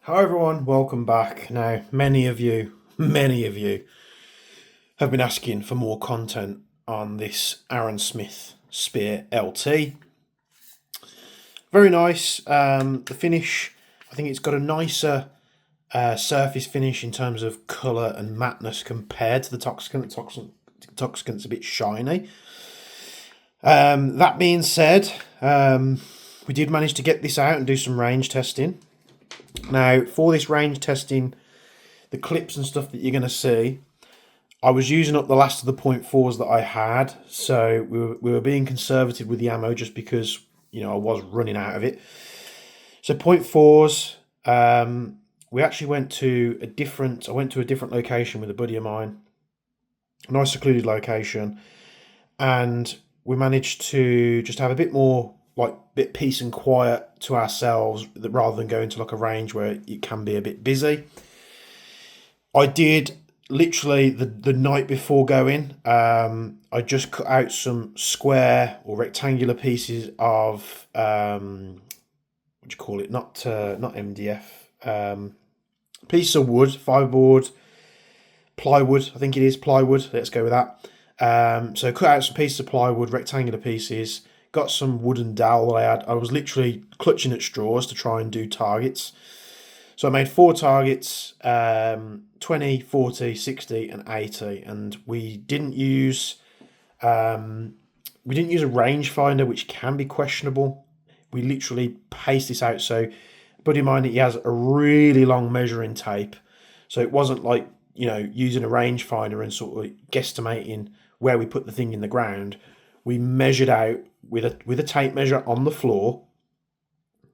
Hi everyone, welcome back. Now, many of you have been asking for more content on this Arron Smith Spear LT. Very nice. The finish, I think it's got a nicer surface finish in terms of colour and mattness compared to the Toxicant. The Toxicant's a bit shiny. That being said, we did manage to get this out and do some range testing. Now, for this range testing, the clips and stuff that you're going to see, I was using up the last of the .4s that I had, so we were being conservative with the ammo just because, I was running out of it. So .4s, we actually went to a different location with a buddy of mine, a nice secluded location, and we managed to just have a bit more bit peace and quiet to ourselves rather than going to like a range where it can be a bit busy. I did literally the night before going, I just cut out some square or rectangular pieces of what do you call it? Not MDF. Piece of wood, fiberboard, plywood. I think it is plywood. Let's go with that. So cut out some pieces of plywood, rectangular pieces. Got some wooden dowel that I had. I was literally clutching at straws to try and do targets. So I made 4 targets, 20, 40, 60 and 80. And we didn't use a rangefinder, which can be questionable. We literally paced this out. So a buddy of mine, he has a really long measuring tape. So it wasn't like, using a rangefinder and sort of guesstimating where we put the thing in the ground. We measured out with a tape measure on the floor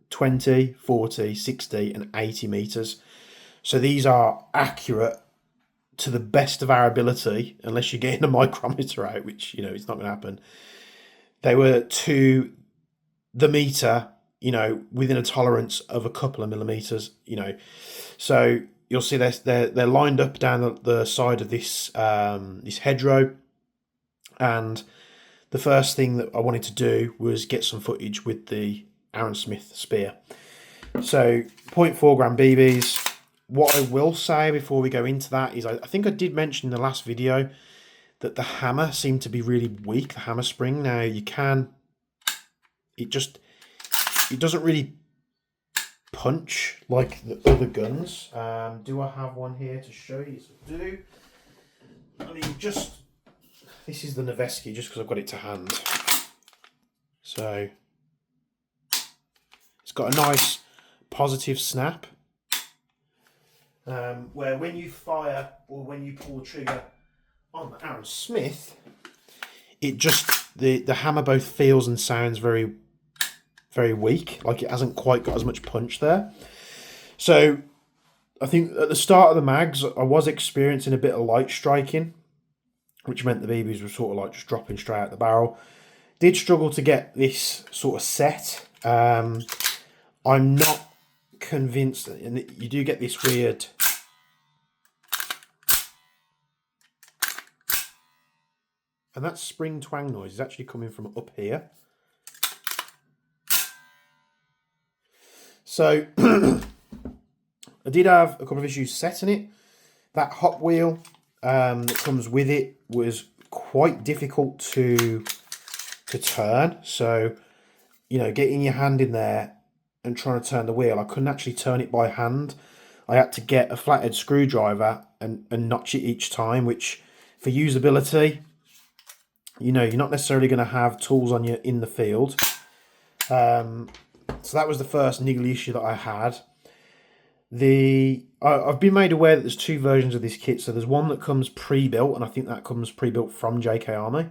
20, 40, 60 and 80 meters. So these are accurate to the best of our ability, unless you're getting a micrometer out, which it's not going to happen. They were to the meter, within a tolerance of a couple of millimeters, So you'll see they're lined up down the side of this this hedgerow. And the first thing that I wanted to do was get some footage with the Arron Smith Spear. So 0.4 gram BBs. What I will say before we go into that is I think I did mention in the last video that the hammer seemed to be really weak, the hammer spring. Now it doesn't really punch like the other guns. Do I have one here to show you? Yes, I do. I mean, this is the Noveski, just because I've got it to hand. So it's got a nice positive snap, where when you fire or when you pull the trigger on the Arron Smith, it just the hammer both feels and sounds very, very weak, like it hasn't quite got as much punch there. So I think at the start of the mags, I was experiencing a bit of light striking, which meant the BBs were sort of like just dropping straight out the barrel. Did struggle to get this sort of set. I'm not convinced, and you do get this weird and that spring twang noise is actually coming from up here. So I did have a couple of issues setting it. That hot wheel that comes with it was quite difficult to turn. So, getting your hand in there and trying to turn the wheel, I couldn't actually turn it by hand. I had to get a flathead screwdriver and notch it each time, which for usability, you're not necessarily going to have tools on you in the field. So that was the first niggly issue that I had. I've been made aware that there's 2 versions of this kit. So there's one that comes pre-built, and I think that comes pre-built from JK Army,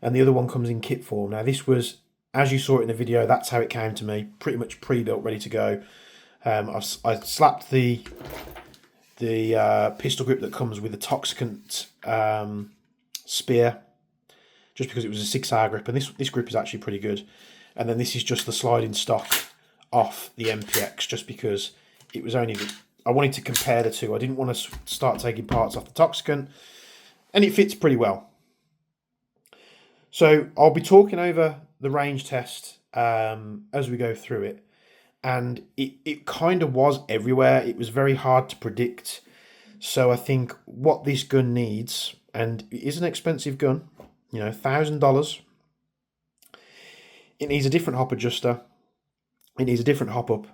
and the other one comes in kit form. Now this was, as you saw it in the video, that's how it came to me, pretty much pre-built, ready to go. I slapped the pistol grip that comes with the Toxicant spear, just because it was a 6R grip, and this grip is actually pretty good. And then this is just the sliding stock off the MPX, just because it was only I wanted to compare the two. I didn't want to start taking parts off the Toxicant, and it fits pretty well. So I'll be talking over the range test as we go through it. and it kind of was everywhere. It was very hard to predict. So I think what this gun needs, and it is an expensive gun, you know, $1,000. It needs a different hop adjuster. It needs a different hop up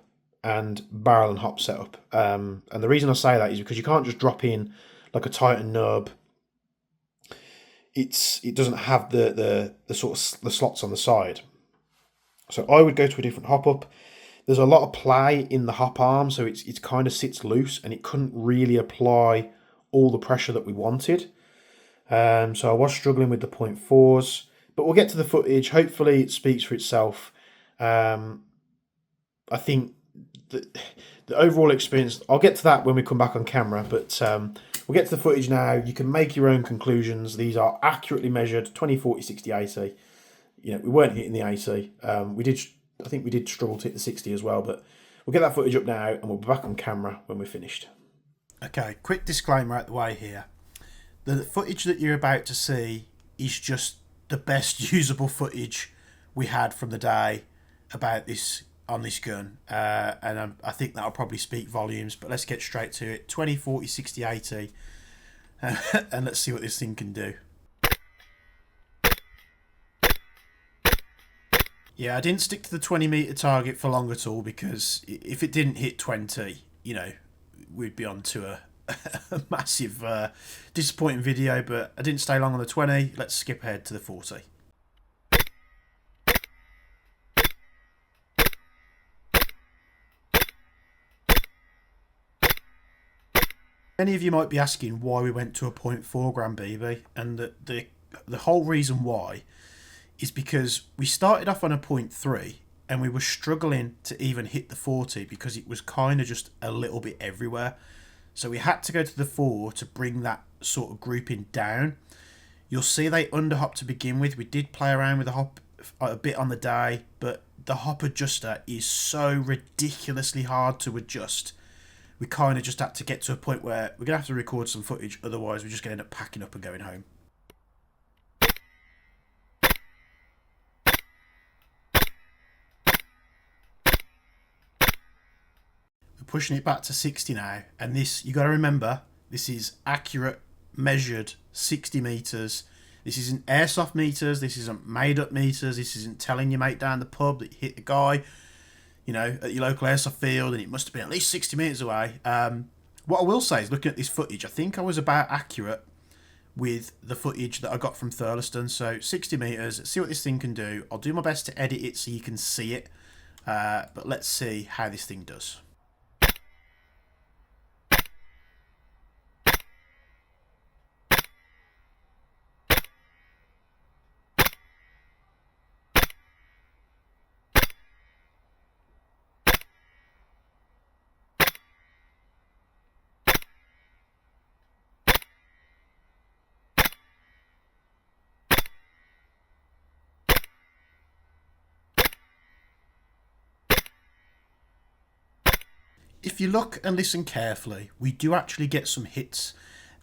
and barrel and hop setup. And the reason I say that is because you can't just drop in like a Titan nub. It doesn't have the sort of the slots on the side. So I would go to a different hop up. There's a lot of play in the hop arm, so it kind of sits loose and it couldn't really apply all the pressure that we wanted. So I was struggling with the 0.4s, but we'll get to the footage. Hopefully it speaks for itself. I think the overall experience, I'll get to that when we come back on camera, but we'll get to the footage now. You can make your own conclusions. These are accurately measured, 20, 40, 60, 80. You know, we weren't hitting the 80. I think we did struggle to hit the 60 as well, but we'll get that footage up now and we'll be back on camera when we're finished. Okay, quick disclaimer out the way here. The footage that you're about to see is just the best usable footage we had from the day about this on this gun, and I think that'll probably speak volumes, but let's get straight to it. 20, 40, 60, 80, and let's see what this thing can do. Yeah, I didn't stick to the 20 metre target for long at all, because if it didn't hit 20, you know, we'd be on to a massive disappointing video, but I didn't stay long on the 20. Let's skip ahead to the 40. Many of you might be asking why we went to a 0.4 gram BB, and the whole reason why is because we started off on a 0.3 and we were struggling to even hit the 40 because it was kind of just a little bit everywhere. So we had to go to the 4 to bring that sort of grouping down. You'll see they underhop to begin with. We did play around with the hop a bit on the day, but the hop adjuster is so ridiculously hard to adjust. We kind of just had to get to a point where we're going to have to record some footage, otherwise we're just going to end up packing up and going home. Pushing it back to 60 now, and this, you got to remember, this is accurate measured 60 meters. This isn't airsoft meters, this isn't made up meters, this isn't telling your mate down the pub that you hit the guy, you know, at your local airsoft field and it must have been at least 60 meters away. What I will say is, looking at this footage, I think I was about accurate with the footage that I got from Thurleston. So 60 meters, see what this thing can do. I'll do my best to edit it so you can see it, but let's see how this thing does. If you look and listen carefully, we do actually get some hits,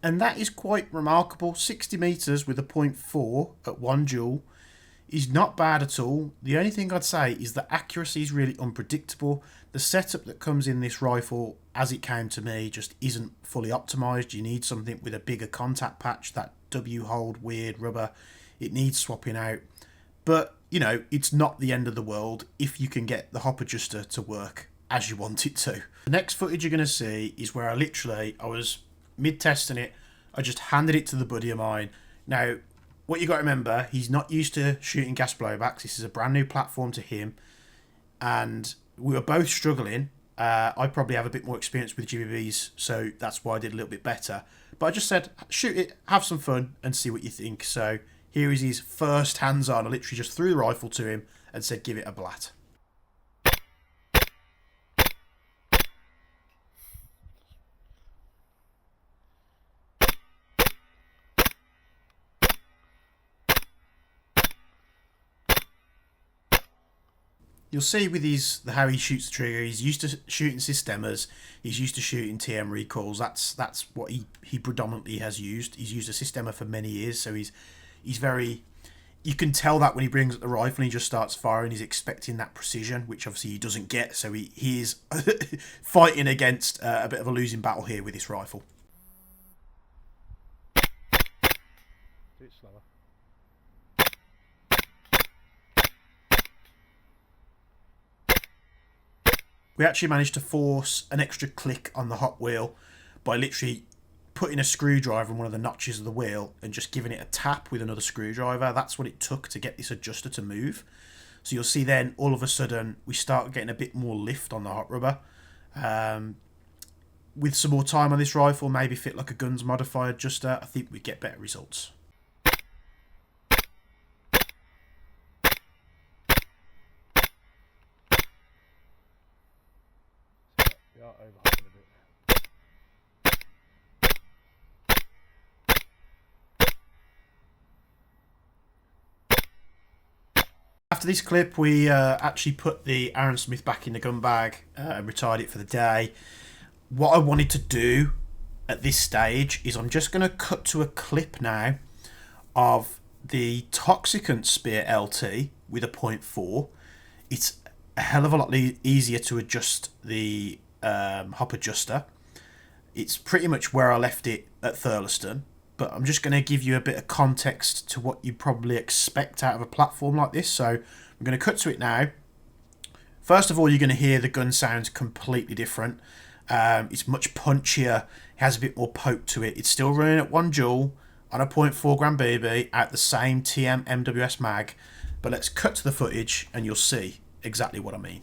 and that is quite remarkable. 60 meters with a 0.4 at 1 joule is not bad at all. The only thing I'd say is the accuracy is really unpredictable. The setup that comes in this rifle, as it came to me, just isn't fully optimized. You need something with a bigger contact patch, that W-hold weird rubber. It needs swapping out. But, you know, it's not the end of the world if you can get the hop adjuster to work as you want it to. The next footage you're going to see is where I was mid-testing it. I just handed it to the buddy of mine. Now, what you got to remember, he's not used to shooting gas blowbacks. This is a brand new platform to him, and we were both struggling. I probably have a bit more experience with GBBs, so that's why I did a little bit better. But I just said, shoot it, have some fun, and see what you think. So here is his first hands-on. I literally just threw the rifle to him and said, give it a blat. You'll see with how he shoots the trigger, he's used to shooting systemas, he's used to shooting TM recoils. That's what he predominantly has used. He's used a systema for many years, so he's very you can tell that when he brings up the rifle and he just starts firing, he's expecting that precision, which obviously he doesn't get. So he is fighting against a bit of a losing battle here with this rifle. Do it slower. We actually managed to force an extra click on the hot wheel by literally putting a screwdriver in one of the notches of the wheel and just giving it a tap with another screwdriver. That's what it took to get this adjuster to move. So you'll see then all of a sudden we start getting a bit more lift on the hot rubber. With some more time on this rifle, maybe fit like a guns modifier adjuster, I think we get better results. We are overholding a bit. After this clip, we actually put the Arron Smith back in the gun bag and retired it for the day. What I wanted to do at this stage is I'm just going to cut to a clip now of the Toxicant Spear LT with a 0.4. It's a hell of a lot easier to adjust the hop adjuster. It's pretty much where I left it at Thurleston, but I'm just going to give you a bit of context to what you probably expect out of a platform like this. So I'm going to cut to it now. First of all, you're going to hear the gun sounds completely different. It's much punchier, it has a bit more poke to it. It's still running at 1 joule on a 0.4 gram BB at the same TM MWS mag, but let's cut to the footage and you'll see exactly what I mean.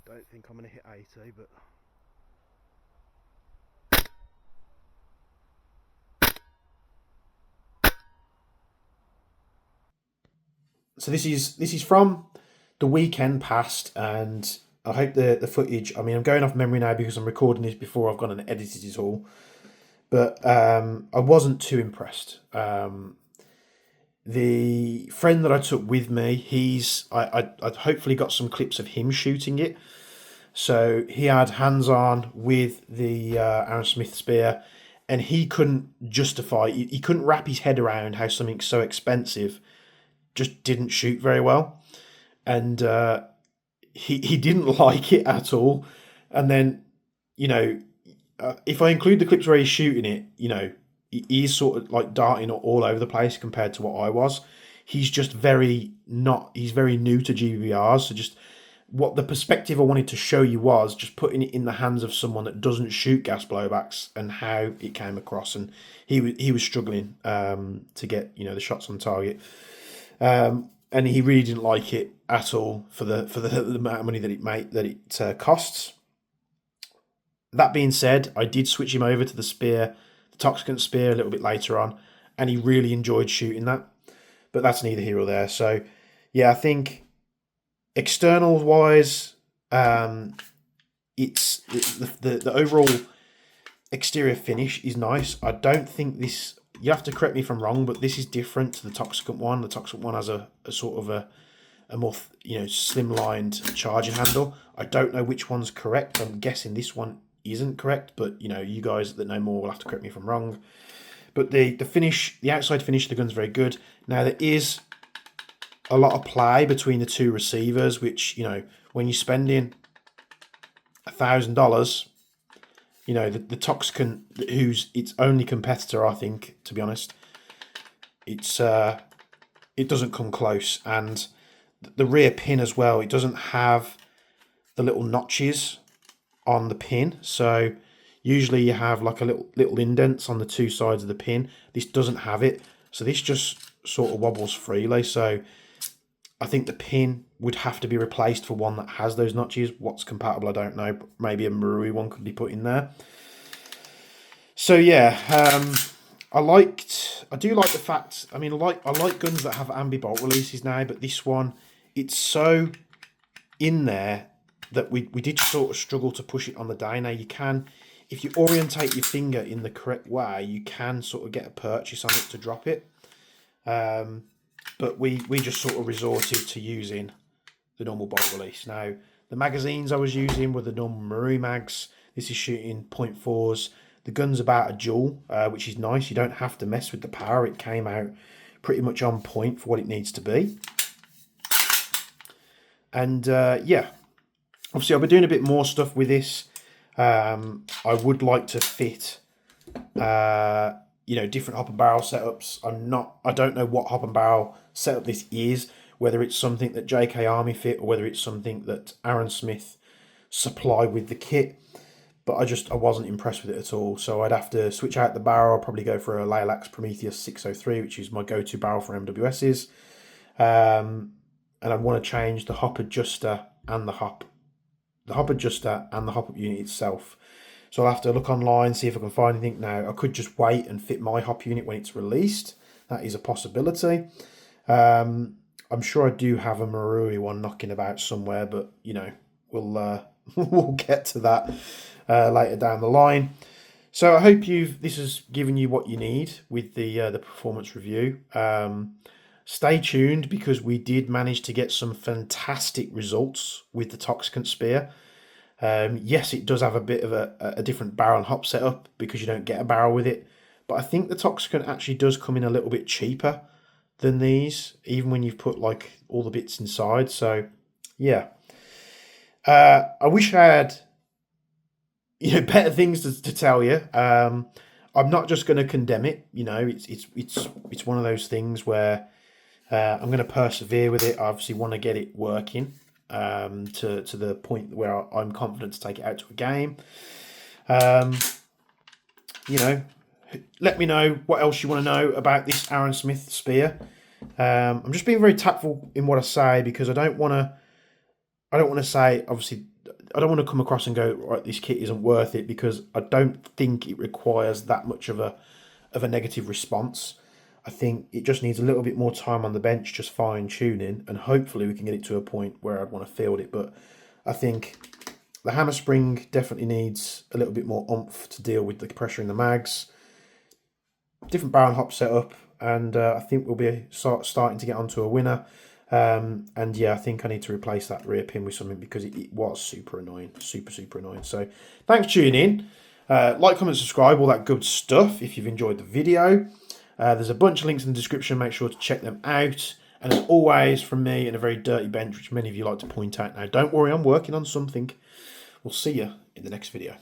I don't think I'm going to hit 80, but So this is from the weekend past, and I hope the footage, I mean, I'm going off memory now because I'm recording this before I've gone and edited it all, but I wasn't too impressed. The friend that I took with me, I'd hopefully got some clips of him shooting it. So he had hands-on with the Arron Smith spear, and he couldn't justify, he couldn't wrap his head around how something so expensive just didn't shoot very well. And he didn't like it at all. And then, you know, if I include the clips where he's shooting it, you know, he's sort of like darting all over the place compared to what I was. He's just he's very new to GBBRs. So just what the perspective I wanted to show you was just putting it in the hands of someone that doesn't shoot gas blowbacks and how it came across. And he was struggling to get, you know, the shots on target. And he really didn't like it at all for the amount of money that it costs. That being said, I did switch him over to the spear, the Toxicant spear, a little bit later on, and he really enjoyed shooting that. But that's neither here or there. So, yeah, I think external wise, it's the overall exterior finish is nice. I don't think this. You have to correct me if I'm wrong, but this is different to the Toxicant one. The Toxicant one has a sort of a more, you know, slimlined charging handle. I don't know which one's correct. I'm guessing this one isn't correct, but, you know, you guys that know more will have to correct me if I'm wrong. But the finish, the outside finish of the gun's very good. Now, there is a lot of play between the two receivers, which, you know, when you're spending $1,000, you know, the Toxicant, who's its only competitor, I think, to be honest, it doesn't come close. And the rear pin as well, it doesn't have the little notches on the pin. So usually you have like a little indents on the two sides of the pin. This doesn't have it. So this just sort of wobbles freely. So I think the pin would have to be replaced for one that has those notches. What's compatible, I don't know. Maybe a Marui one could be put in there. So yeah, I do like the fact. I mean, I like guns that have ambi bolt releases now, but this one, it's so in there that we did sort of struggle to push it on the day. Now you can, if you orientate your finger in the correct way, you can sort of get a purchase on it to drop it. But we just sort of resorted to using the normal bolt release. Now the magazines I was using were the normal Maru mags. This is shooting .4s. The gun's about a joule, which is nice. You don't have to mess with the power. It came out pretty much on point for what it needs to be. And yeah, obviously I'll be doing a bit more stuff with this. I would like to fit, you know, different hop and barrel setups. I don't know what hop and barrel setup this is, whether it's something that JK Army fit or whether it's something that Arron Smith supply with the kit. But I wasn't impressed with it at all. So I'd have to switch out the barrel. I'll probably go for a Lilacs Prometheus 603, which is my go-to barrel for MWSs. And I'd want to change the hop adjuster and the hop adjuster and the hop up unit itself. So I'll have to look online, see if I can find anything. Now I could just wait and fit my hop unit when it's released. That is a possibility. I'm sure I do have a Marui one knocking about somewhere, but you know, we'll get to that later down the line. So I hope this has given you what you need with the performance review. Stay tuned because we did manage to get some fantastic results with the Toxicant Spear. Yes, it does have a bit of a different barrel and hop setup because you don't get a barrel with it. But I think the Toxicant actually does come in a little bit cheaper than these, even when you've put like all the bits inside. So yeah, I wish I had better things to tell you. I'm not just going to condemn it. You know, it's one of those things where I'm going to persevere with it. I obviously want to get it working to the point where I'm confident to take it out to a game. You know, let me know what else you want to know about this Arron Smith spear. I'm just being very tactful in what I say because I don't want to say, obviously, I don't want to come across and go, right, this kit isn't worth it, because I don't think it requires that much of a negative response. I think it just needs a little bit more time on the bench, just fine tuning, and hopefully we can get it to a point where I'd want to field it. But I think the hammer spring definitely needs a little bit more oomph to deal with the pressure in the mags. Different barrel and hop setup, and I think we'll be starting to get onto a winner. And yeah, I think I need to replace that rear pin with something because it was super annoying, super annoying. So thanks for tuning in. Like, comment, subscribe, all that good stuff if you've enjoyed the video. There's a bunch of links in the description, make sure to check them out. And as always, from me and a very dirty bench, which many of you like to point out now, don't worry, I'm working on something. We'll see you in the next video.